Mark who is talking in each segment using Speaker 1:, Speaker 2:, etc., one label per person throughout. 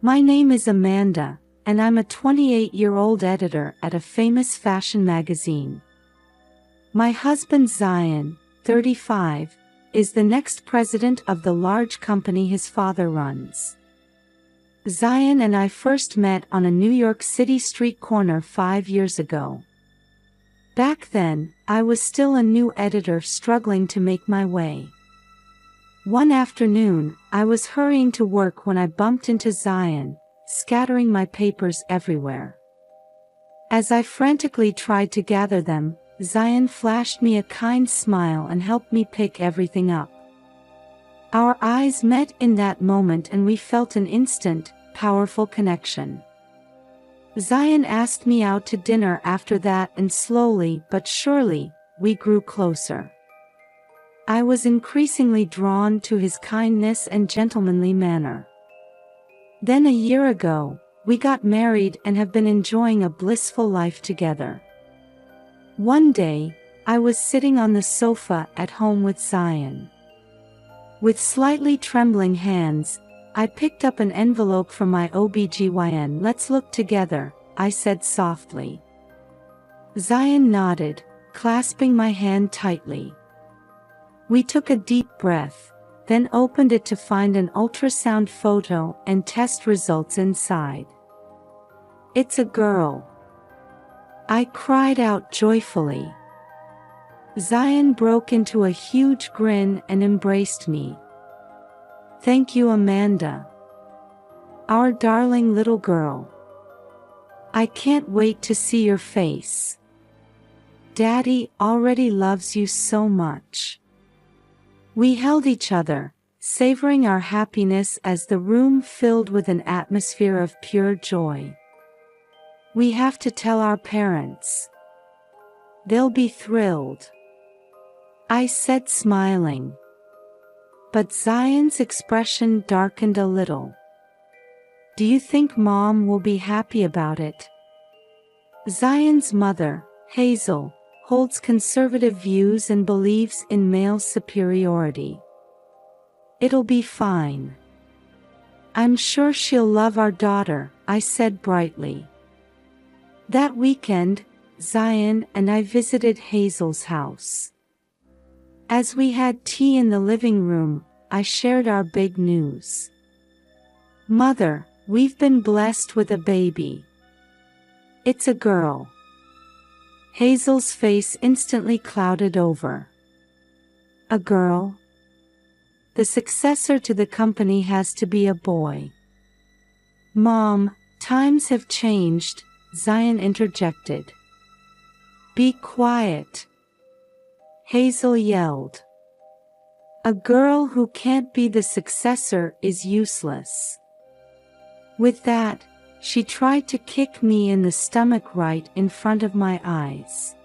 Speaker 1: My name is Amanda, and I'm a 28-year-old editor at a famous fashion magazine. My husband Zion, 35, is the next president of the large company his father runs. Zion and I first met on a New York City street corner 5 years ago. Back then, I was still a new editor struggling to make my way. One afternoon, I was hurrying to work when I bumped into Zion, scattering my papers everywhere. As I frantically tried to gather them, Zion flashed me a kind smile and helped me pick everything up. Our eyes met in that moment and we felt an instant, powerful connection. Zion asked me out to dinner after that, and slowly but surely, we grew closer. I was increasingly drawn to his kindness and gentlemanly manner. Then a year ago, we got married and have been enjoying a blissful life together. One day, I was sitting on the sofa at home with Zion. With slightly trembling hands, I picked up an envelope from my OBGYN. "Let's look together," I said softly. Zion nodded, clasping my hand tightly. We took a deep breath, then opened it to find an ultrasound photo and test results inside. "It's a girl," I cried out joyfully. Zion broke into a huge grin and embraced me. "Thank you, Amanda. Our darling little girl. I can't wait to see your face. Daddy already loves you so much." We held each other, savoring our happiness as the room filled with an atmosphere of pure joy. "We have to tell our parents. They'll be thrilled," I said, smiling. But Zion's expression darkened a little. "Do you think Mom will be happy about it?" Zion's mother, Hazel, holds conservative views and believes in male superiority. "It'll be fine. I'm sure she'll love our daughter," I said brightly. That weekend, Zion and I visited Hazel's house. As we had tea in the living room, I shared our big news. "Mother, we've been blessed with a baby. It's a girl." Hazel's face instantly clouded over. "A girl? The successor to the company has to be a boy." "Mom, times have changed," Zion interjected. "Be quiet," Hazel yelled. "A girl who can't be the successor is useless." With that, she tried to kick me in the stomach right in front of my eyes.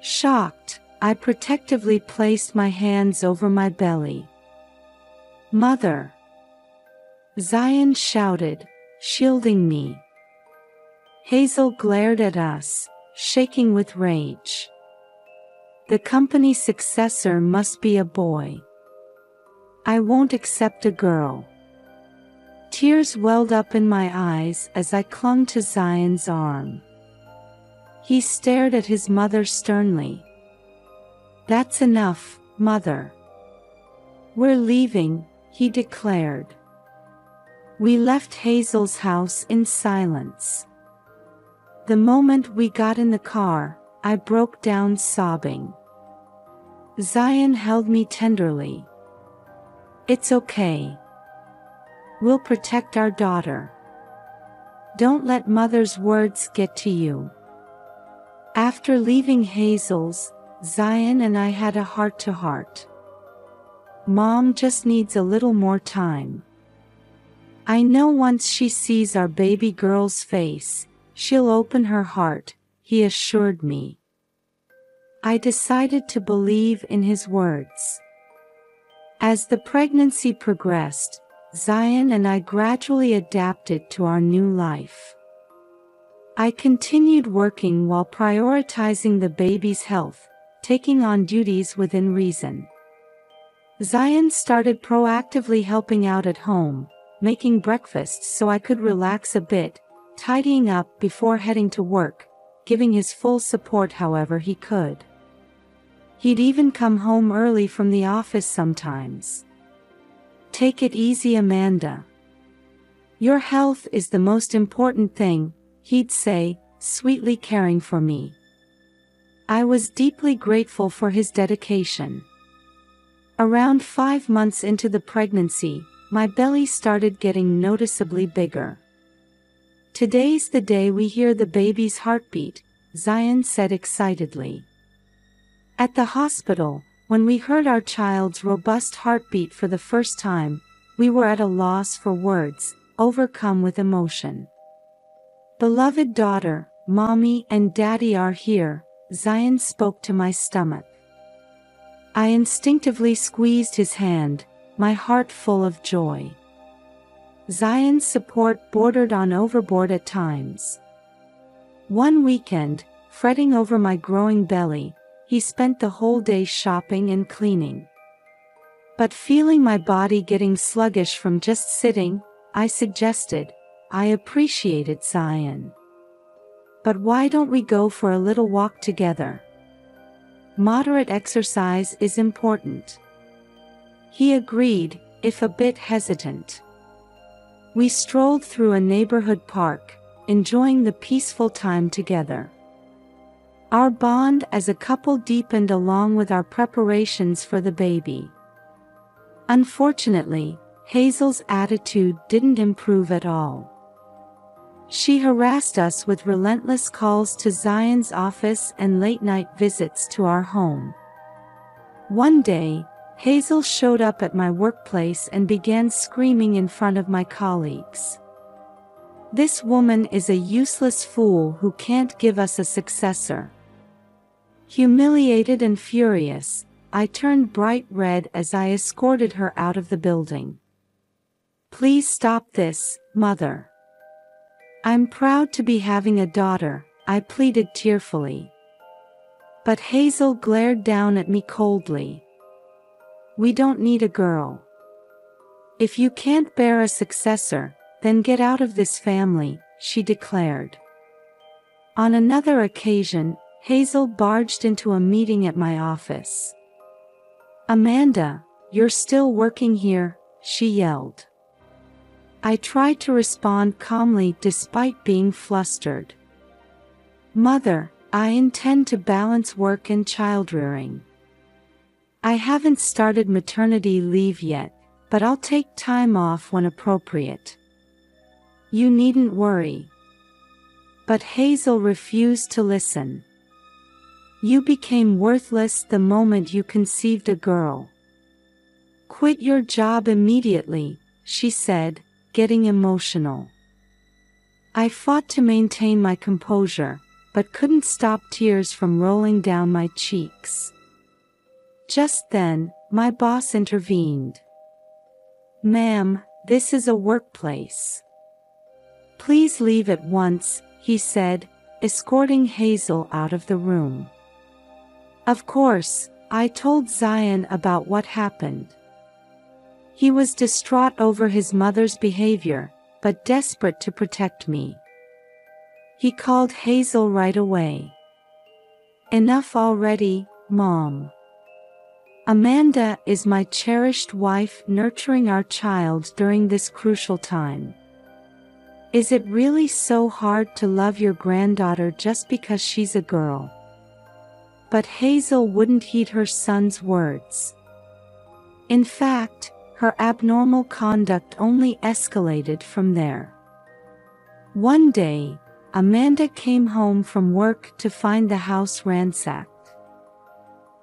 Speaker 1: Shocked, I protectively placed my hands over my belly. "Mother!" Zion shouted, shielding me. Hazel glared at us, shaking with rage. "The company's successor must be a boy. I won't accept a girl." Tears welled up in my eyes as I clung to Zion's arm. He stared at his mother sternly. "That's enough, Mother. We're leaving," he declared. We left Hazel's house in silence. The moment we got in the car, I broke down sobbing. Zion held me tenderly. "It's okay. We'll protect our daughter. Don't let Mother's words get to you." After leaving Hazel's, Zion and I had a heart-to-heart. "Mom just needs a little more time. I know once she sees our baby girl's face, she'll open her heart," he assured me. I decided to believe in his words. As the pregnancy progressed, Zion and I gradually adapted to our new life. I continued working while prioritizing the baby's health, taking on duties within reason. Zion started proactively helping out at home, making breakfast so I could relax a bit, tidying up before heading to work, giving his full support however he could. He'd even come home early from the office sometimes. "Take it easy, Amanda. Your health is the most important thing," he'd say, sweetly caring for me. I was deeply grateful for his dedication. Around 5 months into the pregnancy, my belly started getting noticeably bigger. "Today's the day we hear the baby's heartbeat," Zion said excitedly. At the hospital, when we heard our child's robust heartbeat for the first time, we were at a loss for words, overcome with emotion. "Beloved daughter, Mommy and Daddy are here," Zion spoke to my stomach. I instinctively squeezed his hand, my heart full of joy. Zion's support bordered on overboard at times. One weekend, fretting over my growing belly, he spent the whole day shopping and cleaning. But feeling my body getting sluggish from just sitting, I suggested, "I appreciate it, Zion. But why don't we go for a little walk together? Moderate exercise is important." He agreed, if a bit hesitant. We strolled through a neighborhood park, enjoying the peaceful time together. Our bond as a couple deepened along with our preparations for the baby. Unfortunately, Hazel's attitude didn't improve at all. She harassed us with relentless calls to Zion's office and late-night visits to our home. One day, Hazel showed up at my workplace and began screaming in front of my colleagues. "This woman is a useless fool who can't give us a successor." Humiliated and furious, I turned bright red as I escorted her out of the building. "Please stop this, Mother. I'm proud to be having a daughter," I pleaded tearfully. But Hazel glared down at me coldly. "We don't need a girl. If you can't bear a successor, then get out of this family," she declared. On another occasion, Hazel barged into a meeting at my office. "Amanda, you're still working here," she yelled. I tried to respond calmly despite being flustered. "Mother, I intend to balance work and childrearing. I haven't started maternity leave yet, but I'll take time off when appropriate. You needn't worry." But Hazel refused to listen. "You became worthless the moment you conceived a girl. Quit your job immediately," she said, getting emotional. I fought to maintain my composure, but couldn't stop tears from rolling down my cheeks. Just then, my boss intervened. "Ma'am, this is a workplace. Please leave at once," he said, escorting Hazel out of the room. Of course, I told Zion about what happened. He was distraught over his mother's behavior, but desperate to protect me. He called Hazel right away. "Enough already, Mom. Amanda is my cherished wife nurturing our child during this crucial time. Is it really so hard to love your granddaughter just because she's a girl?" But Hazel wouldn't heed her son's words. In fact, her abnormal conduct only escalated from there. One day, Amanda came home from work to find the house ransacked.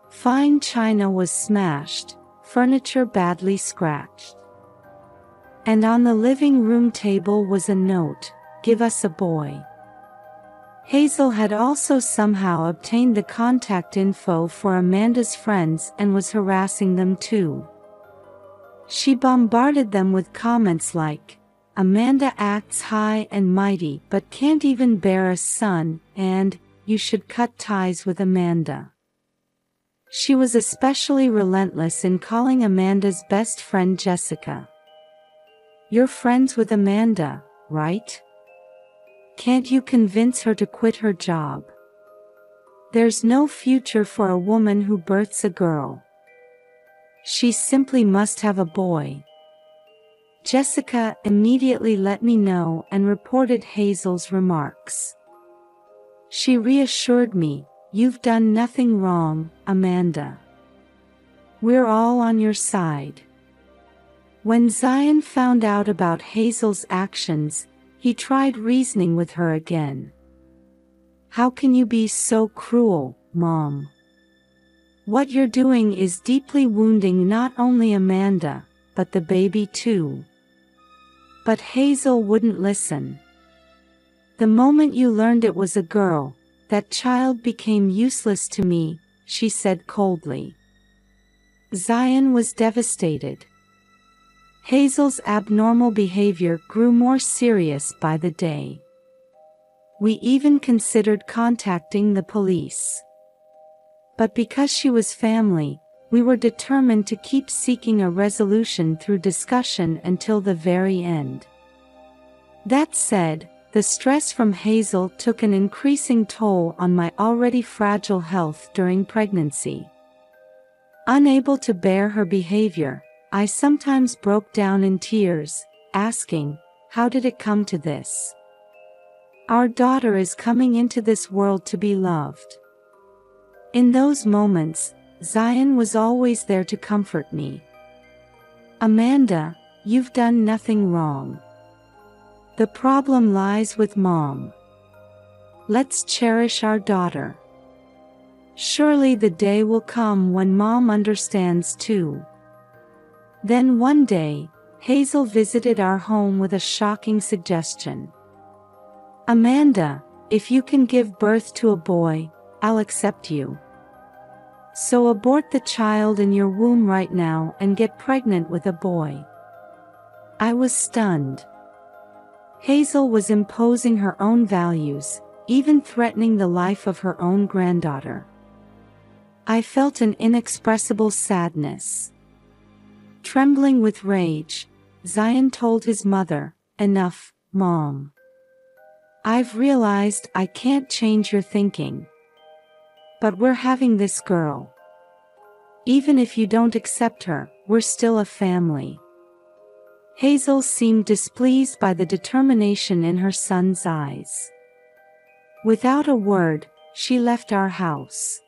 Speaker 1: Fine china was smashed, furniture badly scratched. And on the living room table was a note, "Give us a boy." Hazel had also somehow obtained the contact info for Amanda's friends and was harassing them too. She bombarded them with comments like, "Amanda acts high and mighty but can't even bear a son," and "You should cut ties with Amanda." She was especially relentless in calling Amanda's best friend Jessica. You're friends with Amanda, right? Can't you convince her to quit her job? There's no future for a woman who births a girl. She simply must have a boy. Jessica immediately let me know and reported Hazel's remarks. She reassured me, "You've done nothing wrong, Amanda. We're all on your side." When Zion found out about Hazel's actions, he tried reasoning with her again. "How can you be so cruel, Mom? What you're doing is deeply wounding not only Amanda, but the baby too." But Hazel wouldn't listen. "The moment you learned it was a girl, that child became useless to me," she said coldly. Zion was devastated. Hazel's abnormal behavior grew more serious by the day. We even considered contacting the police. But because she was family, we were determined to keep seeking a resolution through discussion until the very end. That said, the stress from Hazel took an increasing toll on my already fragile health during pregnancy. Unable to bear her behavior, I sometimes broke down in tears, asking, "How did it come to this? Our daughter is coming into this world to be loved." In those moments, Zion was always there to comfort me. "Amanda, you've done nothing wrong. The problem lies with Mom. Let's cherish our daughter. Surely the day will come when Mom understands too." Then one day, Hazel visited our home with a shocking suggestion. "Amanda, if you can give birth to a boy, I'll accept you. So abort the child in your womb right now and get pregnant with a boy." I was stunned. Hazel was imposing her own values, even threatening the life of her own granddaughter. I felt an inexpressible sadness. Trembling with rage, Zion told his mother, "Enough, Mom. I've realized I can't change your thinking. But we're having this girl. Even if you don't accept her, we're still a family." Hazel seemed displeased by the determination in her son's eyes. Without a word, she left our house.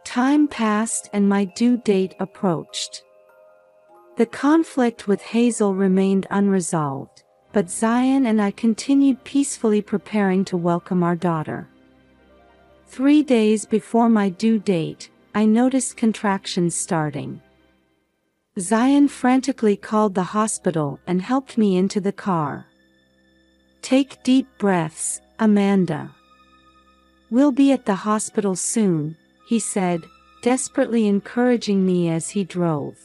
Speaker 1: Time passed and my due date approached. The conflict with Hazel remained unresolved, but Zion and I continued peacefully preparing to welcome our daughter. 3 days before my due date, I noticed contractions starting. Zion frantically called the hospital and helped me into the car. "Take deep breaths, Amanda. We'll be at the hospital soon," he said, desperately encouraging me as he drove.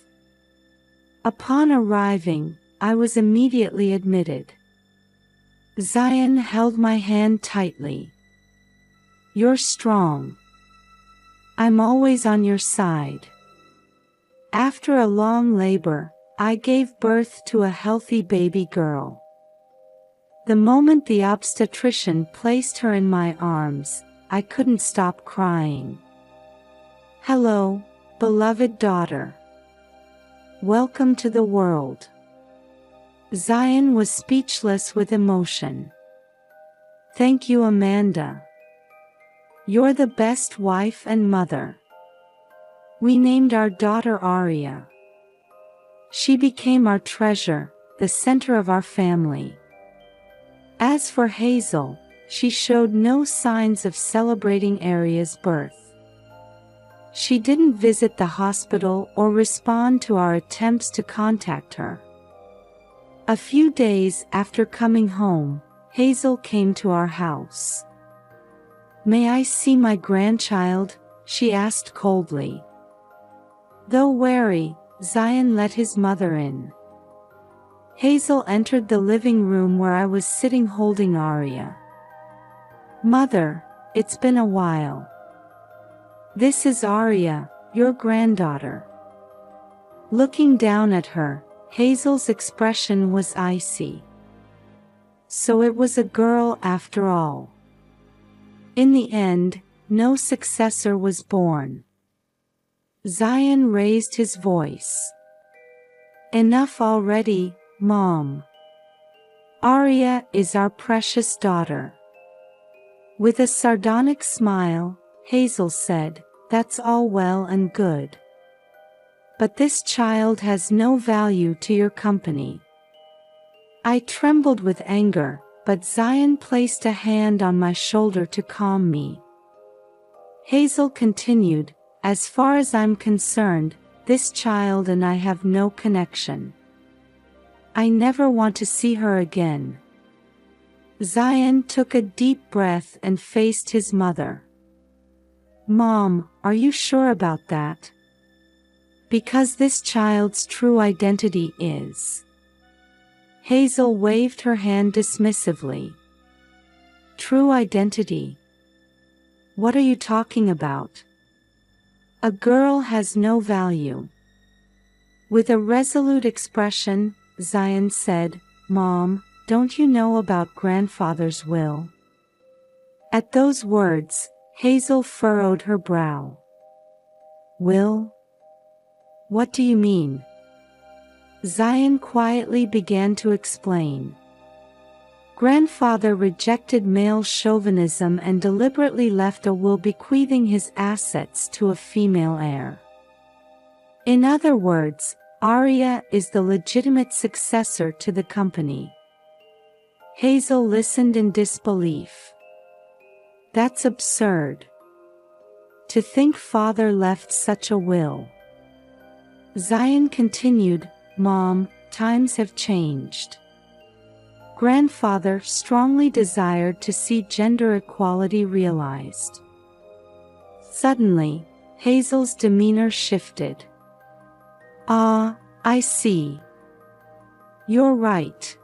Speaker 1: Upon arriving, I was immediately admitted. Zion held my hand tightly. "You're strong. I'm always on your side." After a long labor, I gave birth to a healthy baby girl. The moment the obstetrician placed her in my arms, I couldn't stop crying. "Hello, beloved daughter. Welcome to the world." Zion was speechless with emotion. "Thank you, Amanda. You're the best wife and mother." We named our daughter Aria. She became our treasure, the center of our family. As for Hazel, she showed no signs of celebrating Aria's birth. She didn't visit the hospital or respond to our attempts to contact her. A few days after coming home, Hazel came to our house. "May I see my grandchild?" she asked coldly. Though wary, Zion let his mother in. Hazel entered the living room where I was sitting holding Aria. "Mother, it's been a while. This is Aria, your granddaughter." Looking down at her, Hazel's expression was icy. So it was a girl after all. In the end, no successor was born. Zion raised his voice. Enough already, Mom. Arya is our precious daughter. With a sardonic smile, Hazel said, "That's all well and good. But this child has no value to your company." I trembled with anger, but Zion placed a hand on my shoulder to calm me. Hazel continued, "As far as I'm concerned, this child and I have no connection. I never want to see her again." Zion took a deep breath and faced his mother. "Mom, are you sure about that? Because this child's true identity is..." Hazel waved her hand dismissively. "True identity? What are you talking about? A girl has no value." With a resolute expression, Zion said, "Mom, don't you know about grandfather's will?" At those words, Hazel furrowed her brow. "Will? What do you mean?" Zion quietly began to explain. Grandfather rejected male chauvinism and deliberately left a will bequeathing his assets to a female heir. In other words, Arya is the legitimate successor to the company. Hazel listened in disbelief. "That's absurd. To think father left such a will." Zion continued, "Mom, times have changed. Grandfather strongly desired to see gender equality realized." Suddenly, Hazel's demeanor shifted. "Ah, I see. You're right.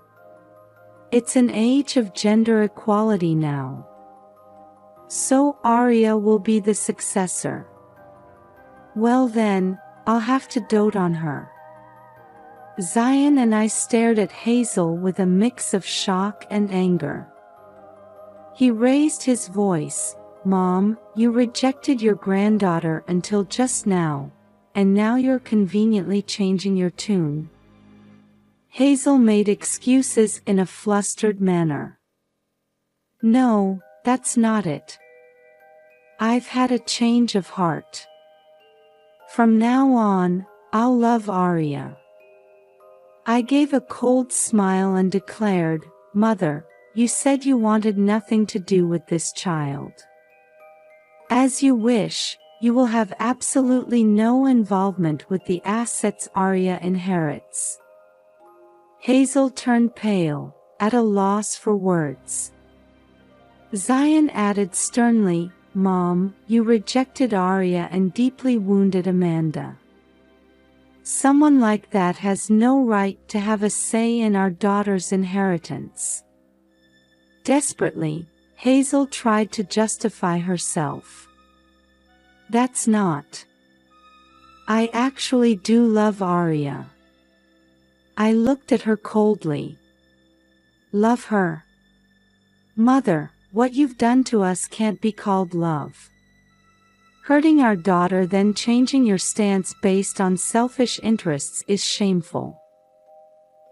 Speaker 1: It's an age of gender equality now. So Arya will be the successor. Well then, I'll have to dote on her." Zion and I stared at Hazel with a mix of shock and anger. He raised his voice, "Mom, you rejected your granddaughter until just now, and now you're conveniently changing your tune." Hazel made excuses in a flustered manner. "No, that's not it. I've had a change of heart. From now on, I'll love Arya." I gave a cold smile and declared, "Mother, you said you wanted nothing to do with this child. As you wish, you will have absolutely no involvement with the assets Arya inherits." Hazel turned pale, at a loss for words. Zion added sternly, "Mom, you rejected Arya and deeply wounded Amanda. Someone like that has no right to have a say in our daughter's inheritance." Desperately, Hazel tried to justify herself. "That's not. I actually do love Arya." I looked at her coldly. "Love her? Mother, what you've done to us can't be called love. Hurting our daughter then changing your stance based on selfish interests is shameful."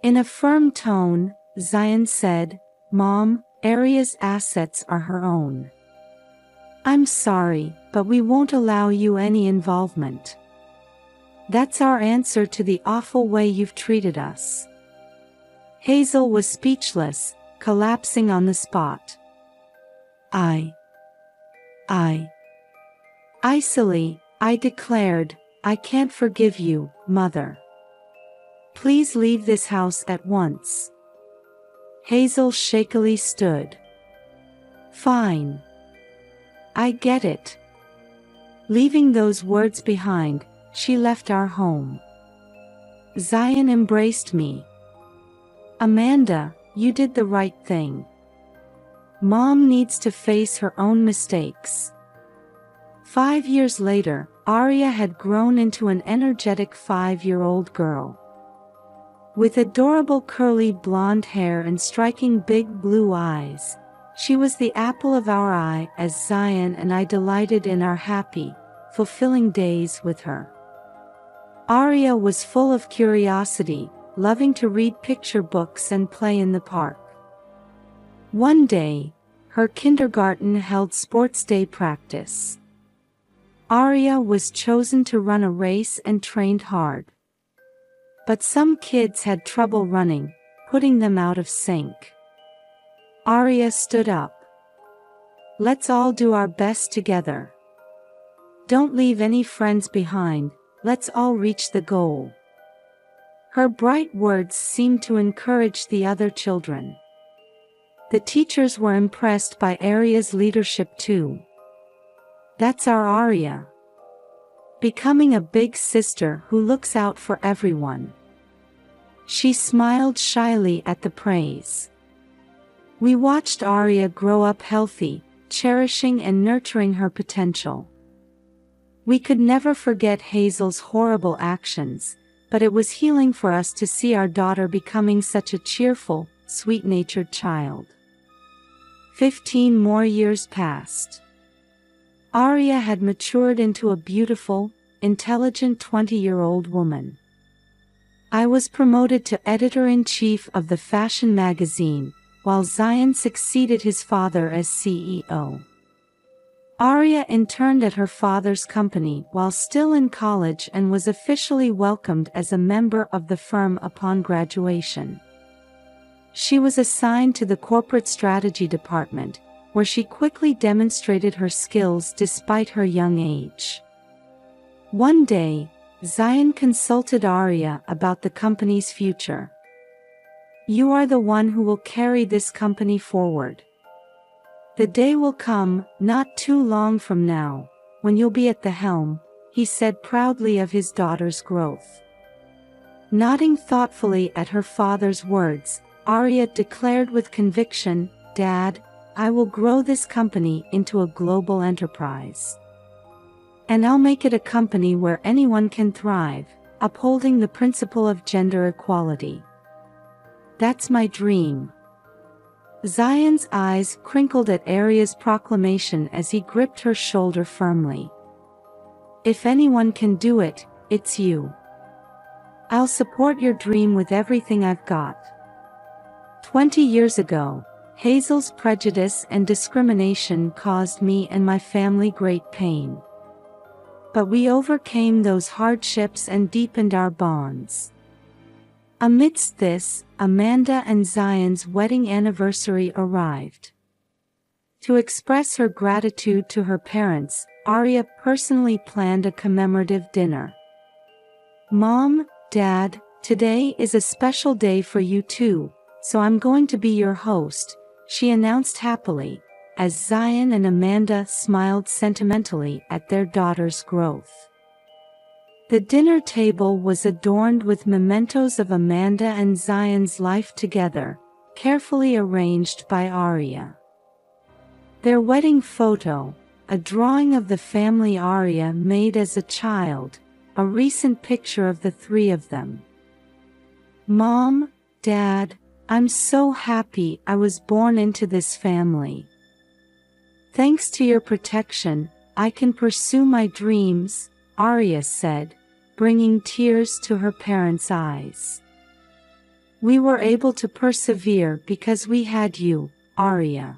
Speaker 1: In a firm tone, Zion said, "Mom, Arya's assets are her own. I'm sorry, but we won't allow you any involvement. That's our answer to the awful way you've treated us." Hazel was speechless, collapsing on the spot. Icily, I declared, "I can't forgive you, Mother. Please leave this house at once." Hazel shakily stood. "Fine. I get it." Leaving those words behind, she left our home. Zion embraced me. "Amanda, you did the right thing. Mom needs to face her own mistakes." 5 years later, Arya had grown into an energetic 5-year-old girl. With adorable curly blonde hair and striking big blue eyes, she was the apple of our eye as Zion and I delighted in our happy, fulfilling days with her. Aria was full of curiosity, loving to read picture books and play in the park. One day, her kindergarten held sports day practice. Aria was chosen to run a race and trained hard. But some kids had trouble running, putting them out of sync. Aria stood up. "Let's all do our best together. Don't leave any friends behind, let's all reach the goal." Her bright words seemed to encourage the other children. The teachers were impressed by Aria's leadership too. That's our Aria. Becoming a big sister who looks out for everyone. She smiled shyly at the praise. We watched Aria grow up healthy, cherishing and nurturing her potential. We could never forget Hazel's horrible actions, but it was healing for us to see our daughter becoming such a cheerful, sweet-natured child. 15 more years passed. Aria had matured into a beautiful, intelligent 20-year-old woman. I was promoted to editor-in-chief of the fashion magazine, while Zion succeeded his father as CEO. Aria interned at her father's company while still in college and was officially welcomed as a member of the firm upon graduation. She was assigned to the corporate strategy department, where she quickly demonstrated her skills despite her young age. One day, Zion consulted Aria about the company's future. "You are the one who will carry this company forward. The day will come, not too long from now, when you'll be at the helm," he said proudly of his daughter's growth. Nodding thoughtfully at her father's words, Aria declared with conviction, "Dad, I will grow this company into a global enterprise. And I'll make it a company where anyone can thrive, upholding the principle of gender equality. That's my dream." Zion's eyes crinkled at Aria's proclamation as he gripped her shoulder firmly. "If anyone can do it, it's you. I'll support your dream with everything I've got." 20 years ago, Hazel's prejudice and discrimination caused me and my family great pain. But we overcame those hardships and deepened our bonds. Amidst this, Amanda and Zion's wedding anniversary arrived. To express her gratitude to her parents, Aria personally planned a commemorative dinner. "Mom, Dad, today is a special day for you too, so I'm going to be your host," she announced happily, as Zion and Amanda smiled sentimentally at their daughter's growth. The dinner table was adorned with mementos of Amanda and Zion's life together, carefully arranged by Aria. Their wedding photo, a drawing of the family Aria made as a child, a recent picture of the three of them. "Mom, Dad, I'm so happy I was born into this family. Thanks to your protection, I can pursue my dreams," Aria said, bringing tears to her parents' eyes. "We were able to persevere because we had you, Aria.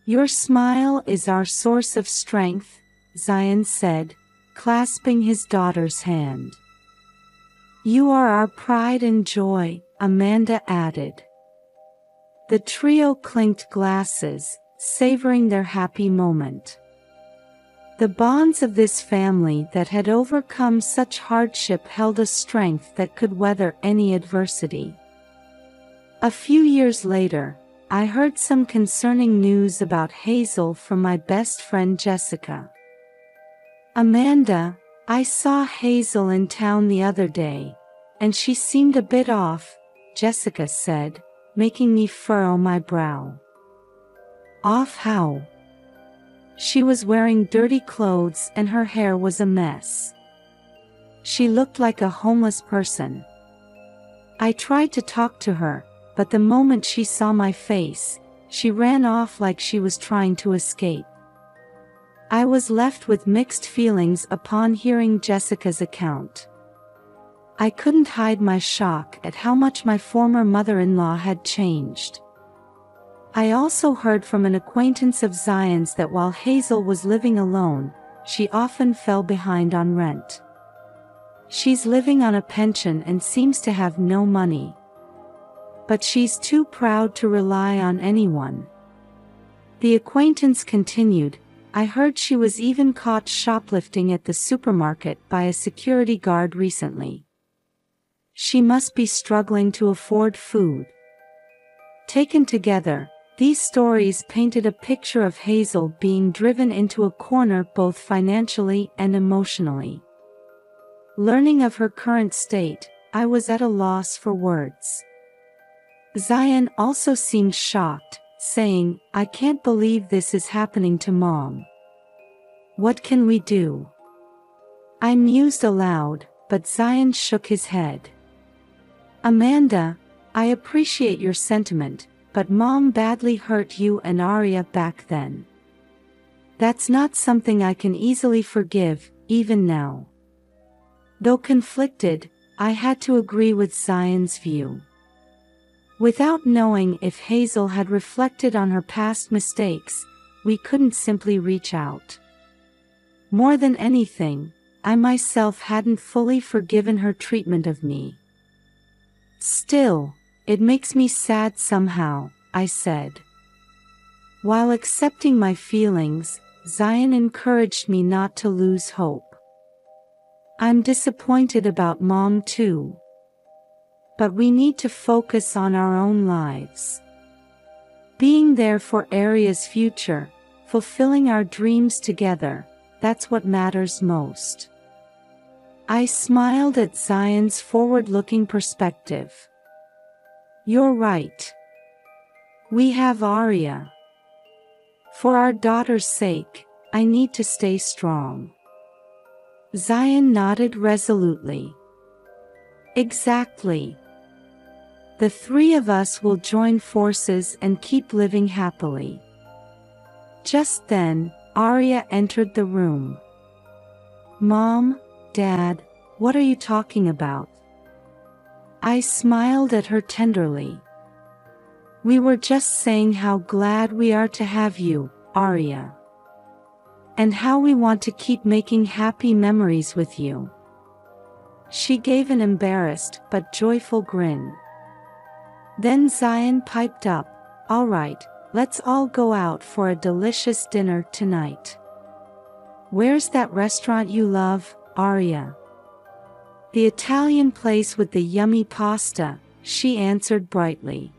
Speaker 1: Your smile is our source of strength," Zion said, clasping his daughter's hand. "You are our pride and joy," Amanda added. The trio clinked glasses, savoring their happy moment. The bonds of this family that had overcome such hardship held a strength that could weather any adversity. A few years later, I heard some concerning news about Hazel from my best friend Jessica. "Amanda, I saw Hazel in town the other day, and she seemed a bit off," Jessica said, making me furrow my brow. "Off how?" "She was wearing dirty clothes and her hair was a mess. She looked like a homeless person." I tried to talk to her, but the moment she saw my face, she ran off like she was trying to escape. I was left with mixed feelings upon hearing Jessica's account. I couldn't hide my shock at how much my former mother-in-law had changed. I also heard from an acquaintance of Zion's that while Hazel was living alone, she often fell behind on rent. She's living on a pension and seems to have no money. But she's too proud to rely on anyone. The acquaintance continued, I heard she was even caught shoplifting at the supermarket by a security guard recently. She must be struggling to afford food. Taken together, these stories painted a picture of Hazel being driven into a corner both financially and emotionally. Learning of her current state, I was at a loss for words. Zion also seemed shocked, saying, I can't believe this is happening to Mom. What can we do? I mused aloud, but Zion shook his head. Amanda, I appreciate your sentiment, but Mom badly hurt you and Aria back then. That's not something I can easily forgive, even now. Though conflicted, I had to agree with Zion's view. Without knowing if Hazel had reflected on her past mistakes, we couldn't simply reach out. More than anything, I myself hadn't fully forgiven her treatment of me. Still, it makes me sad somehow, I said. While accepting my feelings, Zion encouraged me not to lose hope. I'm disappointed about Mom too. But we need to focus on our own lives. Being there for Aria's future, fulfilling our dreams together, that's what matters most. I smiled at Zion's forward-looking perspective. You're right. We have Aria. For our daughter's sake, I need to stay strong. Zion nodded resolutely. Exactly. The three of us will join forces and keep living happily. Just then, Aria entered the room. Mom, Dad, what are you talking about? I smiled at her tenderly. We were just saying how glad we are to have you, Aria. And how we want to keep making happy memories with you. She gave an embarrassed but joyful grin. Then Zion piped up, all right, let's all go out for a delicious dinner tonight. Where's that restaurant you love, Aria? The Italian place with the yummy pasta, she answered brightly.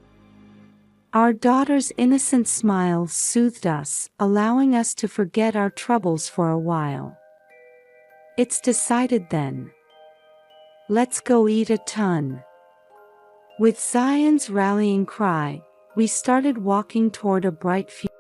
Speaker 1: Our daughter's innocent smile soothed us, allowing us to forget our troubles for a while. It's decided then. Let's go eat a ton. With Zion's rallying cry, we started walking toward a bright future.